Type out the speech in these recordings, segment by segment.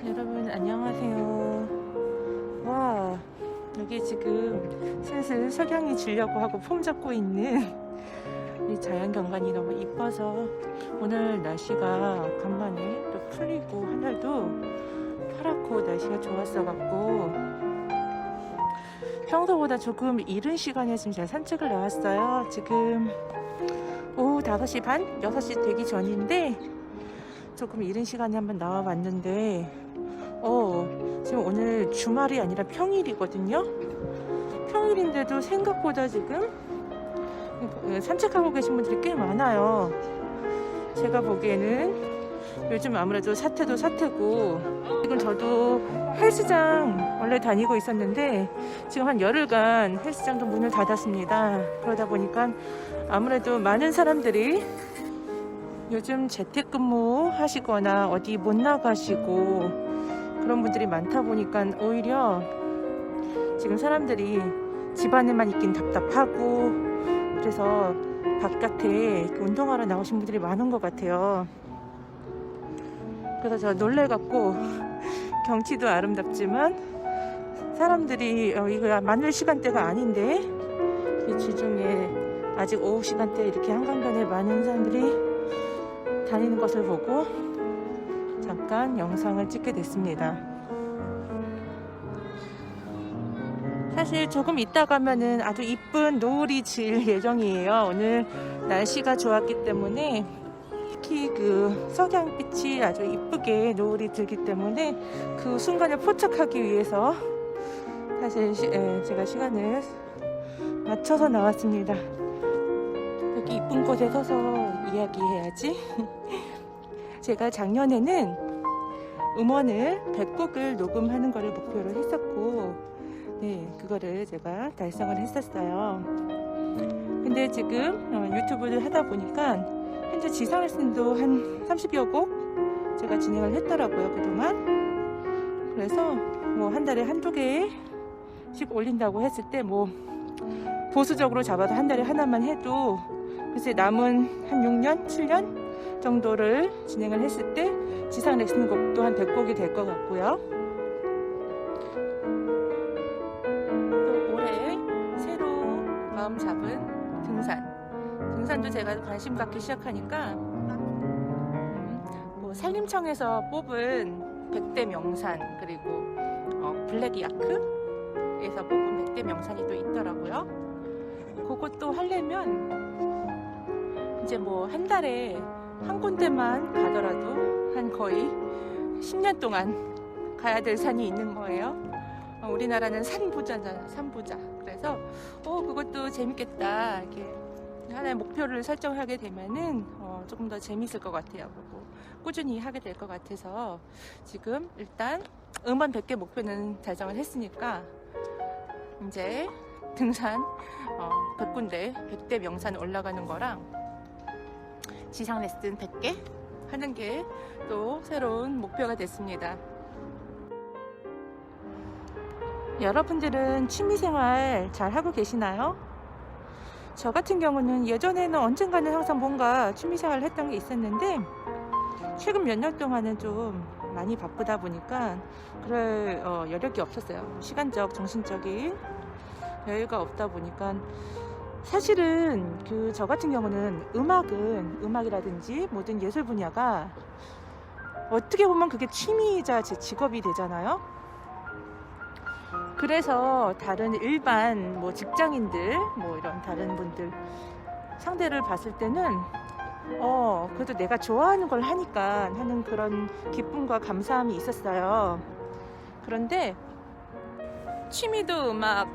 여러분 안녕하세요. 와, 여기 지금 슬슬 석양이 지려고 하고 폼 잡고 있는 이 자연경관이 너무 이뻐서 오늘 날씨가 간만에 또 풀리고 하늘도 파랗고 날씨가 좋았어 갖고 평소보다 조금 이른 시간에 지금 제가 산책을 나왔어요. 지금 오후 5시 반? 6시 되기 전인데 조금 이른 시간에 한번 나와 봤는데 지금 오늘 주말이 아니라 평일이거든요. 평일인데도 생각보다 지금 산책하고 계신 분들이 꽤 많아요. 제가 보기에는 요즘 아무래도 사태도 사태고, 지금 저도 헬스장 원래 다니고 있었는데 지금 한 열흘간 헬스장도 문을 닫았습니다. 그러다 보니까 아무래도 많은 사람들이 요즘 재택근무 하시거나 어디 못 나가시고 그런 분들이 많다 보니까 오히려 지금 사람들이 집안에만 있긴 답답하고 그래서 바깥에 운동하러 나오신 분들이 많은 것 같아요. 그래서 저 놀래갖고 경치도 아름답지만 사람들이 이거 많을 시간대가 아닌데 이 주중에 아직 오후 시간대 이렇게 한강변에 많은 사람들이 다니는 것을 보고 잠깐 영상을 찍게 됐습니다. 사실 조금 이따 가면은 아주 이쁜 노을이 질 예정이에요. 오늘 날씨가 좋았기 때문에 특히 그 석양빛이 아주 이쁘게 노을이 들기 때문에 그 순간을 포착하기 위해서 사실 제가 시간을 맞춰서 나왔습니다. 여기 이쁜 곳에 서서 이야기해야지. 제가 작년에는 음원을 100곡을 녹음하는 거를 목표로 했었고, 그거를 제가 달성을 했었어요. 근데 지금 유튜브를 하다 보니까 현재 지상 레슨도 한 30여 곡 제가 진행을 했더라고요, 그동안. 그래서 뭐 한 달에 한두 개씩 올린다고 했을 때 뭐 보수적으로 잡아서 한 달에 하나만 해도 글쎄 남은 한 6년, 7년 정도를 진행을 했을 때 지상 레슨 곡도 한 100곡이 될 것 같고요. 또 올해 새로 마음 잡은 등산도 제가 관심 갖기 시작하니까 뭐 산림청에서 뽑은 100대 명산, 그리고 블랙야크에서 뽑은 100대 명산이 또 있더라고요. 그것도 하려면 이제 뭐 한 달에 한 군데만 가더라도 한 거의 10년 동안 가야 될 산이 있는 거예요. 우리나라는 산부자잖아, 산부자. 그래서 그것도 재밌겠다. 이렇게 하나의 목표를 설정하게 되면은 조금 더 재밌을 것 같아요. 그리고 꾸준히 하게 될 것 같아서 지금 일단 음원 100개 목표는 달성을 했으니까 이제 등산 100군데 100대 명산 올라가는 거랑 지상 레슨 100개 하는 게 또 새로운 목표가 됐습니다. 여러분들은 취미생활 잘 하고 계시나요? 저 같은 경우는 예전에는 언젠가는 항상 뭔가 취미생활을 했던 게 있었는데 최근 몇 년 동안은 좀 많이 바쁘다 보니까 그럴 여력이 없었어요. 시간적, 정신적인 여유가 없다 보니까 사실은 저 같은 경우는 음악이라든지 모든 예술 분야가 어떻게 보면 그게 취미이자 제 직업이 되잖아요. 그래서 다른 일반 뭐 직장인들 뭐 이런 다른 분들 상대를 봤을 때는 그래도 내가 좋아하는 걸 하니까 하는 그런 기쁨과 감사함이 있었어요. 그런데 취미도 음악,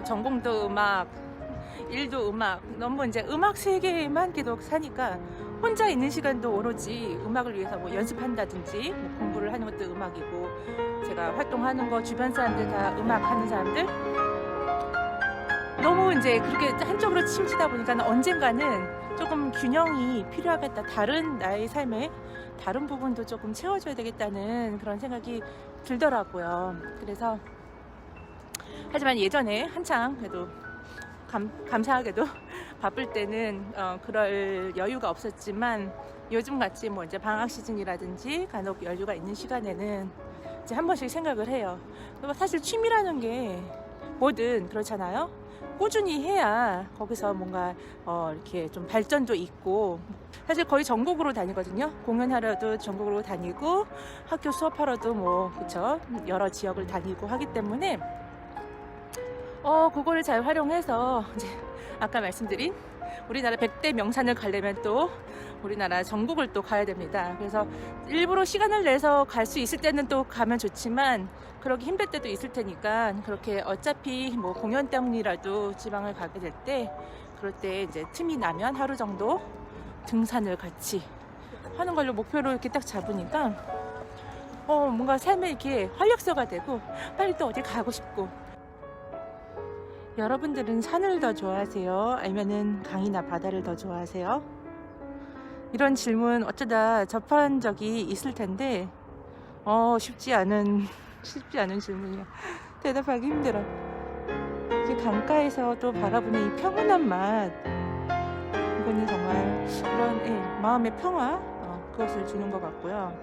전공도 음악, 일도 음악, 너무 이제 음악 세계에만 계속 사니까 혼자 있는 시간도 오로지 음악을 위해서 뭐 연습한다든지 뭐 공부를 하는 것도 음악이고, 제가 활동하는 거 주변 사람들 다 음악 하는 사람들 너무 이제 그렇게 한쪽으로 치우치다 보니까 언젠가는 조금 균형이 필요하겠다. 나의 삶의 다른 부분도 조금 채워줘야 되겠다는 그런 생각이 들더라고요. 그래서 하지만 예전에 한창 그래도 감사하게도 바쁠 때는 그럴 여유가 없었지만 요즘 같이 뭐 이제 방학 시즌이라든지 간혹 여유가 있는 시간에는 이제 한 번씩 생각을 해요. 사실 취미라는 게 뭐든 그렇잖아요. 꾸준히 해야 거기서 뭔가 이렇게 좀 발전도 있고, 사실 거의 전국으로 다니거든요. 공연하러도 전국으로 다니고 학교 수업하러도 뭐 그쵸, 여러 지역을 다니고 하기 때문에 그거를 잘 활용해서 이제 아까 말씀드린 우리나라 100대 명산을 가려면 또 우리나라 전국을 또 가야 됩니다. 그래서 일부러 시간을 내서 갈 수 있을 때는 또 가면 좋지만 그러기 힘들 때도 있을 테니까, 그렇게 어차피 뭐 공연 때문이라도 지방을 가게 될 때, 그럴 때 이제 틈이 나면 하루 정도 등산을 같이 하는 걸로 목표로 이렇게 딱 잡으니까 뭔가 삶에 이렇게 활력소가 되고 빨리 또 어디 가고 싶고. 여러분들은 산을 더 좋아하세요? 아니면은 강이나 바다를 더 좋아하세요? 이런 질문 어쩌다 접한 적이 있을 텐데 쉽지 않은 질문이야. 대답하기 힘들어. 이게 강가에서 또 바라보는 이 평온한 맛, 이거는 정말 그런 마음의 평화, 그것을 주는 것 같고요.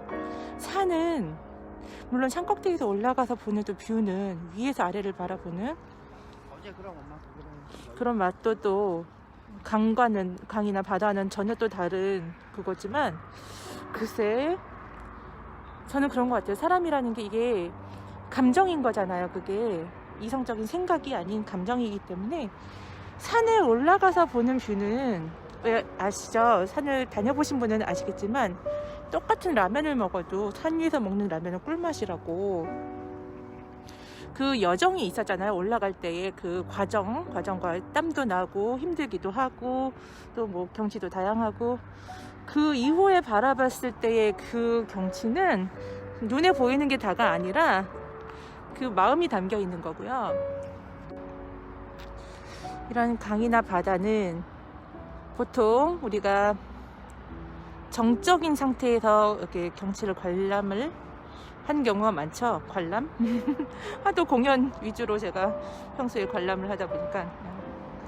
산은 물론 산 꼭대기에서 올라가서 보는 또 뷰는, 위에서 아래를 바라보는 그런 맛도 또 강이나 바다는 전혀 또 다른 그거지만, 글쎄 저는 그런 것 같아요. 사람이라는 게 이게 감정인 거잖아요. 그게 이성적인 생각이 아닌 감정이기 때문에 산에 올라가서 보는 뷰는, 왜 아시죠? 산을 다녀보신 분은 아시겠지만 똑같은 라면을 먹어도 산 위에서 먹는 라면은 꿀맛이라고. 그 여정이 있었잖아요. 올라갈 때의 그 과정과 땀도 나고 힘들기도 하고 또 뭐 경치도 다양하고, 그 이후에 바라봤을 때의 그 경치는 눈에 보이는 게 다가 아니라 그 마음이 담겨 있는 거고요. 이런 강이나 바다는 보통 우리가 정적인 상태에서 이렇게 경치를 관람을 한 경우가 많죠. 관람? 하도 공연 위주로 제가 평소에 관람을 하다 보니까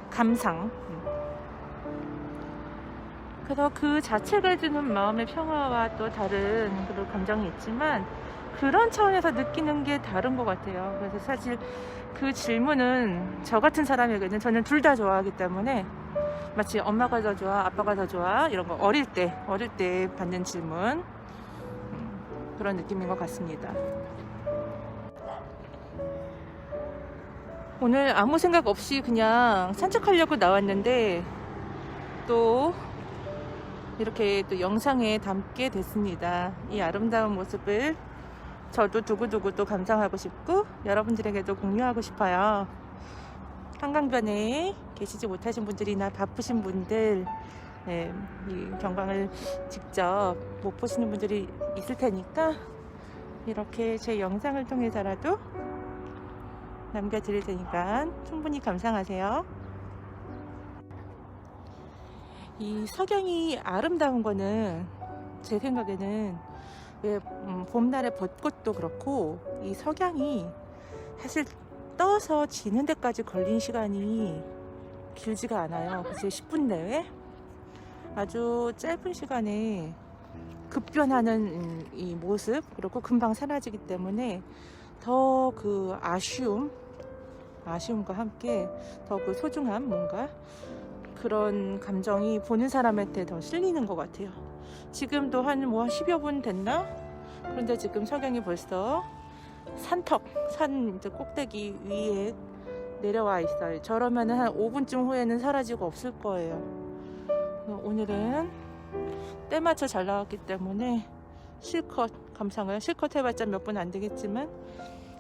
감상. 그래서 그 자체가 주는 마음의 평화와 또 다른 그런 감정이 있지만, 그런 차원에서 느끼는 게 다른 것 같아요. 그래서 사실 그 질문은 저 같은 사람에게는, 저는 둘 다 좋아하기 때문에 마치 엄마가 더 좋아, 아빠가 더 좋아, 이런 거 어릴 때 받는 질문, 그런 느낌인 것 같습니다. 오늘 아무 생각 없이 그냥 산책하려고 나왔는데 또 이렇게 또 영상에 담게 됐습니다. 이 아름다운 모습을 저도 두고두고 또 감상하고 싶고 여러분들에게도 공유하고 싶어요. 한강변에 계시지 못하신 분들이나 바쁘신 분들, 이 경광을 직접 못 보시는 분들이 있을 테니까 이렇게 제 영상을 통해서라도 남겨드릴 테니까 충분히 감상하세요. 이 석양이 아름다운 거는 제 생각에는 왜 봄날의 벚꽃도 그렇고, 이 석양이 사실 떠서 지는 데까지 걸린 시간이 길지가 않아요. 그치? 10분 내외 아주 짧은 시간에 급변하는 이 모습, 그리고 금방 사라지기 때문에 더 그 아쉬움과 함께 더 그 소중함, 뭔가 그런 감정이 보는 사람한테 더 실리는 것 같아요. 지금도 한 10여 분 됐나? 그런데 지금 석양이 벌써 산 이제 꼭대기 위에 내려와 있어요. 저러면 한 5분쯤 후에는 사라지고 없을 거예요. 오늘은 때 맞춰 잘 나왔기 때문에 실컷 해봤자 몇 분 안 되겠지만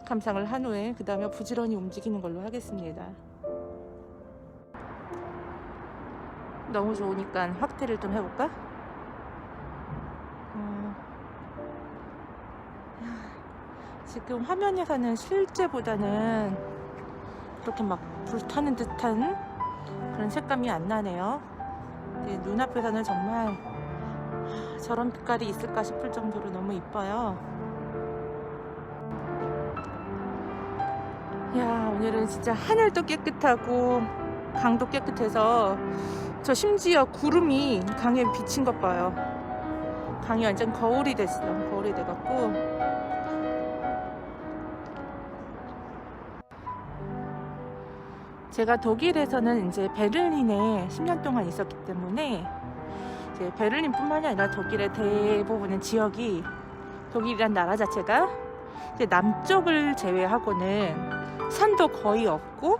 감상을 한 후에 그 다음에 부지런히 움직이는 걸로 하겠습니다. 너무 좋으니까 확대를 좀 해볼까? 지금 화면에서는 실제보다는 그렇게 막 불타는 듯한 그런 색감이 안 나네요. 눈앞에서는 정말 저런 빛깔이 있을까 싶을 정도로 너무 이뻐요. 야, 오늘은 진짜 하늘도 깨끗하고 강도 깨끗해서 저 심지어 구름이 강에 비친 것 봐요. 강이 완전 거울이 됐어. 거울이 돼갖고 제가 독일에서는 이제 베를린에 10년 동안 있었기 때문에 이제 베를린뿐만이 아니라 독일의 대부분의 지역이 독일이란 나라 자체가 이제 남쪽을 제외하고는 산도 거의 없고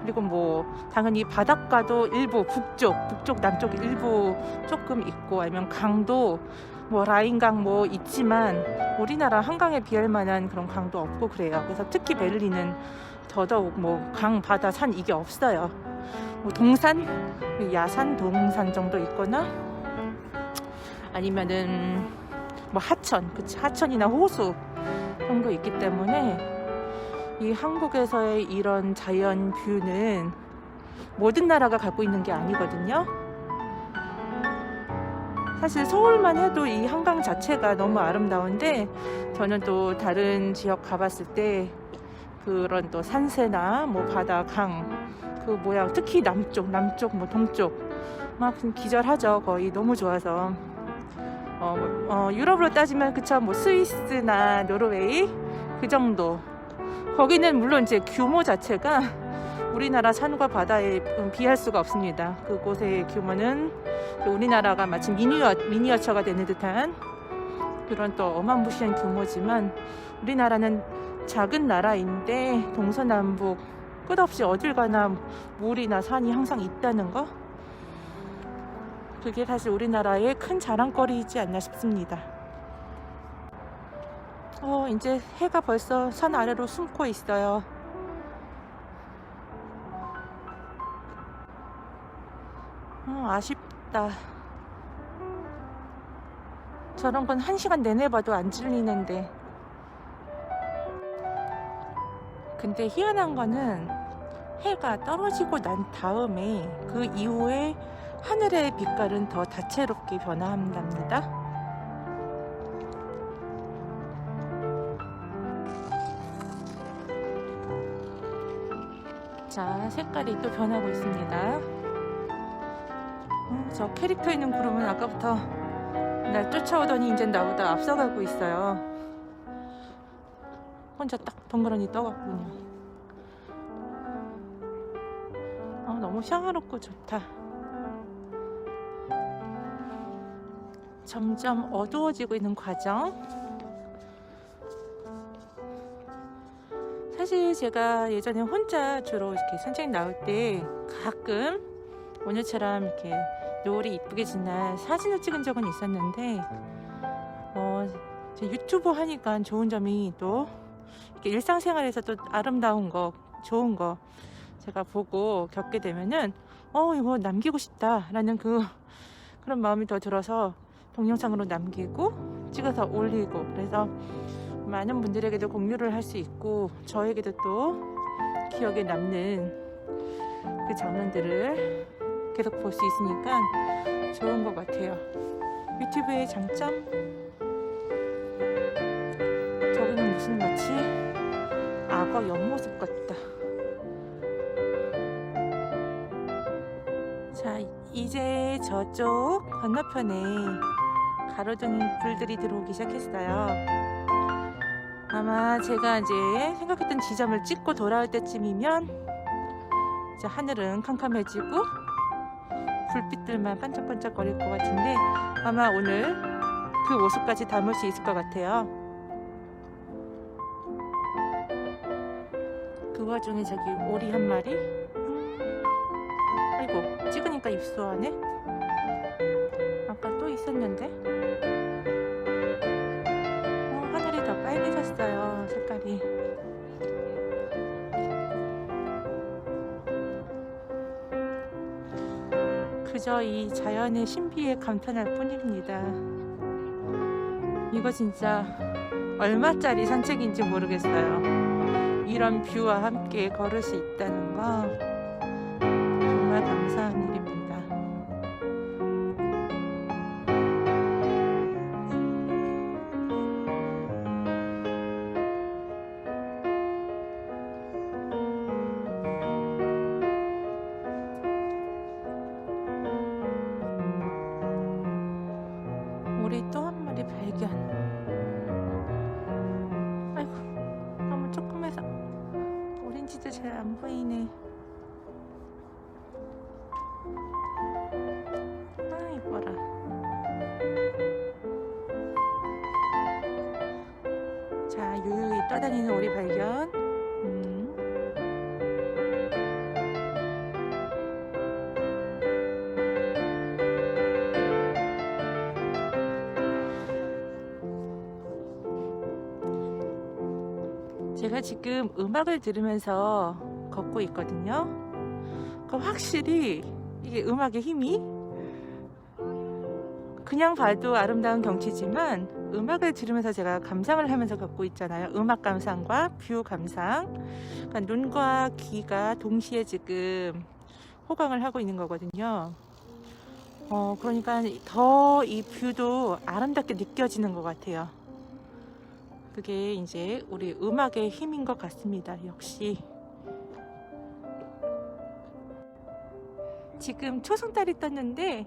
그리고 뭐 당연히 바닷가도 일부 북쪽 남쪽 일부 조금 있고 아니면 강도 뭐 라인강 뭐 있지만 우리나라 한강에 비할 만한 그런 강도 없고 그래요. 그래서 특히 베를린은 더더욱 뭐 강, 바다, 산 이게 없어요. 뭐 동산, 야산, 동산 정도 있거나 아니면은 뭐 하천, 그치 하천이나 호수 정도 있기 때문에 이 한국에서의 이런 자연 뷰는 모든 나라가 갖고 있는 게 아니거든요. 사실 서울만 해도 이 한강 자체가 너무 아름다운데 저는 또 다른 지역 가봤을 때 그런 또 산세나 뭐 바다, 강, 그 모양 특히 남쪽 뭐 동쪽 막 기절하죠. 거의 너무 좋아서 유럽으로 따지면 그쵸 뭐 스위스나 노르웨이 그 정도. 거기는 물론 이제 규모 자체가 우리나라 산과 바다에 비할 수가 없습니다. 그곳의 규모는 우리나라가 마치 미니어처가 되는 듯한 그런 또 어마무시한 규모지만 우리나라는 작은 나라인데 동서남북 끝없이 어딜 가나 물이나 산이 항상 있다는 거, 그게 사실 우리나라의 큰 자랑거리이지 않나 싶습니다. 이제 해가 벌써 산 아래로 숨고 있어요. 아쉽다. 저런 건 1시간 내내 봐도 안 질리는데. 근데 희한한 거는 해가 떨어지고 난 다음에 그 이후에 하늘의 빛깔은 더 다채롭게 변화한답니다. 자, 색깔이 또 변하고 있습니다. 저 캐릭터 있는 구름은 아까부터 날 쫓아오더니 이제 나보다 앞서가고 있어요. 혼자 딱 덩그러니 떠갔군요. 너무 평화롭고 좋다. 점점 어두워지고 있는 과정. 사실 제가 예전에 혼자 주로 이렇게 산책 나올 때 가끔 오늘처럼 이렇게 노을이 이쁘게 진 날 사진을 찍은 적은 있었는데 유튜브 하니까 좋은 점이 또 이렇게 일상생활에서 또 아름다운 거, 좋은 거 제가 보고 겪게 되면은 이거 남기고 싶다라는 그런 마음이 더 들어서 동영상으로 남기고 찍어서 올리고, 그래서 많은 분들에게도 공유를 할 수 있고 저에게도 또 기억에 남는 그 장면들을 계속 볼 수 있으니까 좋은 것 같아요. 유튜브의 장점? 저기는 무슨 마치 악어 옆모습 같다. 자, 이제 저쪽 건너편에 가로등이 불들이 들어오기 시작했어요. 아마 제가 이제 생각했던 지점을 찍고 돌아올 때쯤이면 이제 하늘은 캄캄해지고 불빛들만 반짝반짝 거릴 것 같은데 아마 오늘 그 모습까지 담을 수 있을 것 같아요. 그 와중에 저기 오리 한 마리. 아이고, 찍으니까 입수하네. 아까 또 있었는데. 하늘이 더 빨개졌어요, 색깔이. 그저 이 자연의 신비에 감탄할 뿐입니다. 이거 진짜 얼마짜리 산책인지 모르겠어요. 이런 뷰와 함께 걸을 수 있다는 거 정말 감사한 일입니다. 우리 또 조금 해서 오렌지도 잘 안 보이네. 아, 이뻐라. 자, 유유히 떠다니는 오리 발견. 제가 지금 음악을 들으면서 걷고 있거든요. 그럼 확실히 이게 음악의 힘이, 그냥 봐도 아름다운 경치지만 음악을 들으면서 제가 감상을 하면서 걷고 있잖아요. 음악 감상과 뷰 감상. 그러니까 눈과 귀가 동시에 지금 호강을 하고 있는 거거든요. 그러니까 더 이 뷰도 아름답게 느껴지는 것 같아요. 그게 이제 우리 음악의 힘인 것 같습니다. 역시. 지금 초승달이 떴는데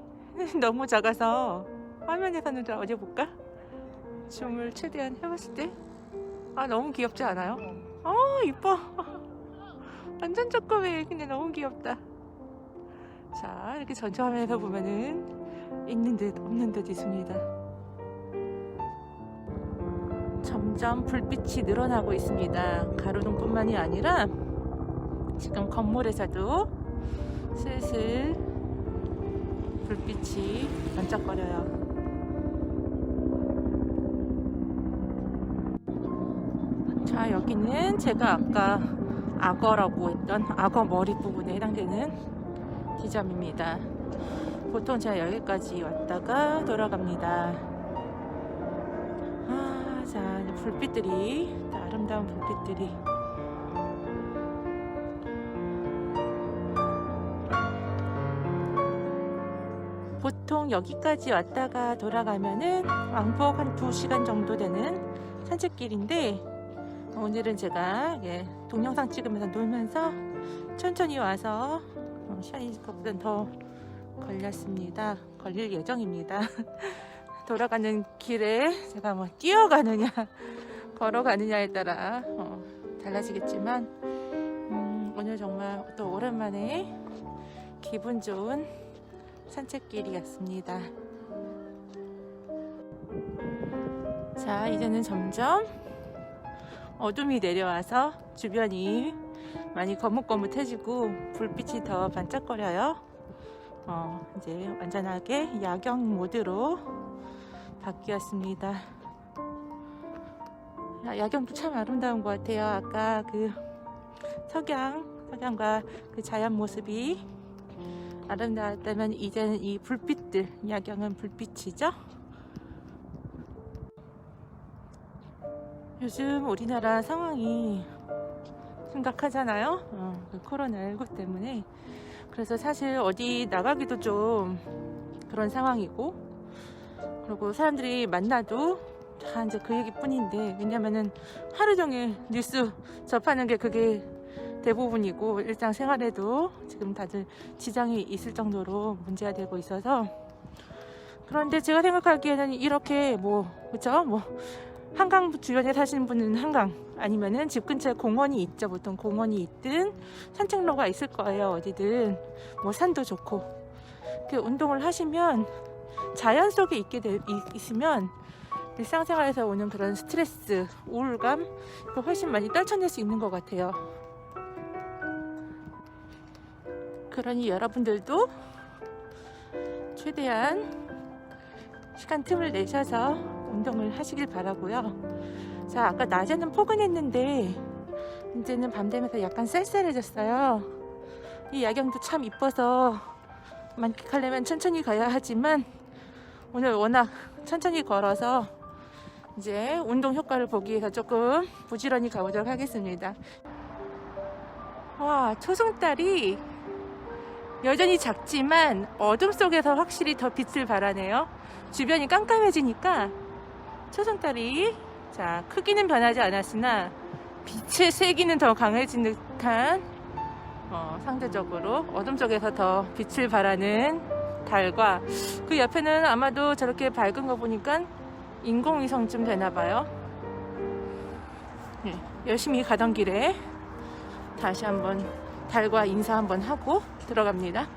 너무 작아서 화면에서는 좀 어디 볼까? 줌을 최대한 해봤을 때, 아, 너무 귀엽지 않아요? 이뻐. 완전 조그매. 근데 너무 귀엽다. 자, 이렇게 전체 화면에서 보면은 있는 듯 없는 듯 있습니다. 점점 불빛이 늘어나고 있습니다. 가로등뿐만이 아니라 지금 건물에서도 슬슬 불빛이 반짝거려요. 자, 여기는 제가 아까 악어라고 했던 악어 머리 부분에 해당되는 지점입니다. 보통 제가 여기까지 왔다가 돌아갑니다. 자, 불빛들이, 아름다운 불빛들이. 보통 여기까지 왔다가 돌아가면은 왕복 한 2시간 정도 되는 산책길인데, 오늘은 제가 동영상 찍으면서 놀면서 천천히 와서 시간이 그것보다 더 걸릴 예정입니다. 돌아가는 길에 제가 뭐 뛰어가느냐 걸어가느냐에 따라 달라지겠지만, 오늘 정말 또 오랜만에 기분 좋은 산책길이었습니다. 자, 이제는 점점 어둠이 내려와서 주변이 많이 거뭇거뭇해지고 불빛이 더 반짝거려요. 이제 완전하게 야경 모드로 바뀌었습니다. 야경도 참 아름다운 것 같아요. 아까 그 석양과 그 자연 모습이 아름다웠다면, 이제는 이 불빛들, 야경은 불빛이죠. 요즘 우리나라 상황이 심각하잖아요. 그 코로나19 때문에. 그래서 사실 어디 나가기도 좀 그런 상황이고, 그리고 사람들이 만나도 다 이제 그 얘기뿐인데, 왜냐면은 하루 종일 뉴스 접하는 게 그게 대부분이고, 일상생활에도 지금 다들 지장이 있을 정도로 문제가 되고 있어서. 그런데 제가 생각하기에는 이렇게 그쵸? 한강 주변에 사시는 분은 한강, 아니면은 집 근처에 공원이 있죠. 보통 공원이 있든 산책로가 있을 거예요. 어디든. 산도 좋고. 그 운동을 하시면, 자연 속에 있으면 일상생활에서 오는 그런 스트레스, 우울감, 훨씬 많이 떨쳐낼 수 있는 것 같아요. 그러니 여러분들도 최대한 시간 틈을 내셔서 운동을 하시길 바라고요. 자, 아까 낮에는 포근했는데 이제는 밤 되면서 약간 쌀쌀해졌어요. 이 야경도 참 이뻐서 만끽하려면 천천히 가야 하지만, 오늘 워낙 천천히 걸어서 이제 운동 효과를 보기 위해서 조금 부지런히 가보도록 하겠습니다. 와, 초승달이 여전히 작지만 어둠 속에서 확실히 더 빛을 발하네요. 주변이 깜깜해지니까 초승달이, 자, 크기는 변하지 않았으나 빛의 세기는 더 강해진 듯한, 상대적으로 어둠 속에서 더 빛을 발하는 달과, 그 옆에는 아마도 저렇게 밝은 거 보니까 인공위성쯤 되나봐요. 네, 열심히 가던 길에 다시 한번 달과 인사 한번 하고 들어갑니다.